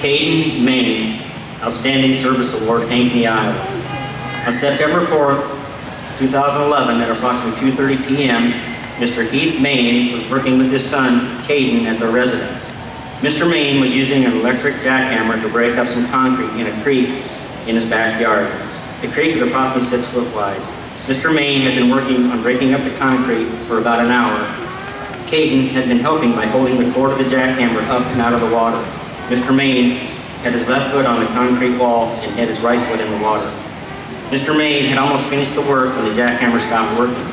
Kade, Maine, Outstanding Service Award, Ankeny, Iowa. On September 4th, 2011, at approximately 2:30 p.m., Mr. Heath Maine was working with his son, Kade, at their residence. Mr. Maine was using an electric jackhammer to break up some concrete in a creek in his backyard. The creek is approximately 6 foot wide. Mr. Maine had been working on breaking up the concrete for about an hour. Kade had been helping by holding the cord of the jackhammer up and out of the water. Mr. Maine had his left foot on the concrete wall and had his right foot in the water. Mr. Maine had almost finished the work when the jackhammer stopped working.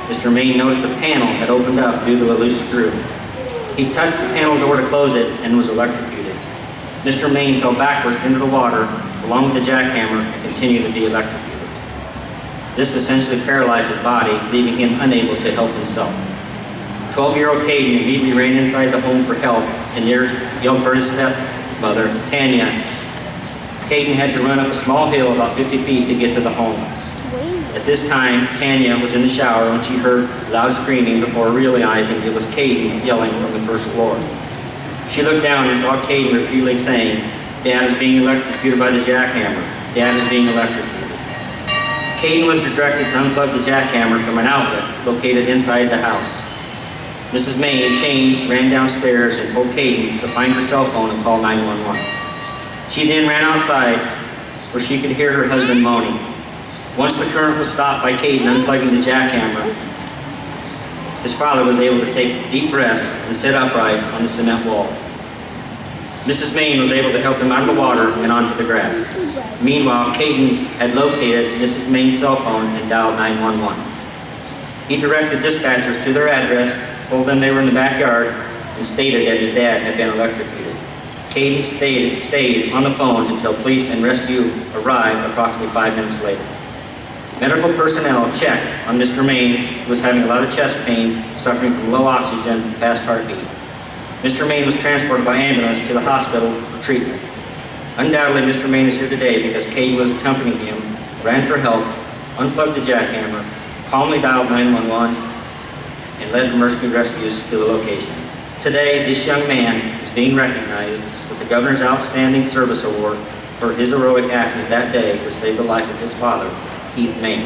Mr. Maine noticed the panel had opened up due to a loose screw. He touched the panel door to close it and was electrocuted. Mr. Maine fell backwards into the water along with the jackhammer and continued to be electrocuted. This essentially paralyzed his body, leaving him unable to help himself. 12-year-old Kade immediately ran inside the home for help and yelled for his stepmother, Tanya. Kade had to run up a small hill about 50 feet to get to the home. At this time, Tanya was in the shower when she heard loud screaming before realizing it was Kade yelling from the first floor. She looked down and saw Kade repeatedly saying, "Dad is being electrocuted by the jackhammer. Dad is being electrocuted." Kade was directed to unplug the jackhammer from an outlet located inside the house. Mrs. Maine changed, ran downstairs, and told Kade to find her cell phone and call 911. She then ran outside where she could hear her husband moaning. Once the current was stopped by Kade unplugging the jackhammer, his father was able to take deep breaths and sit upright on the cement wall. Mrs. Maine was able to help him out of the water and onto the grass. Meanwhile, Kade had located Mrs. Maine's cell phone and dialed 911. He directed dispatchers to their address, told them they were in the backyard, and stated that his dad had been electrocuted. Kade stayed on the phone until police and rescue arrived approximately 5 minutes later. Medical personnel checked on Mr. Maine, who was having a lot of chest pain, suffering from low oxygen and fast heartbeat. Mr. Maine was transported by ambulance to the hospital for treatment. Undoubtedly, Mr. Maine is here today because Kade was accompanying him, ran for help, unplugged the jackhammer, calmly dialed 911, and led emergency rescues to the location. Today, this young man is being recognized with the Governor's Outstanding Service Award for his heroic actions that day to save the life of his father, Heath Maine.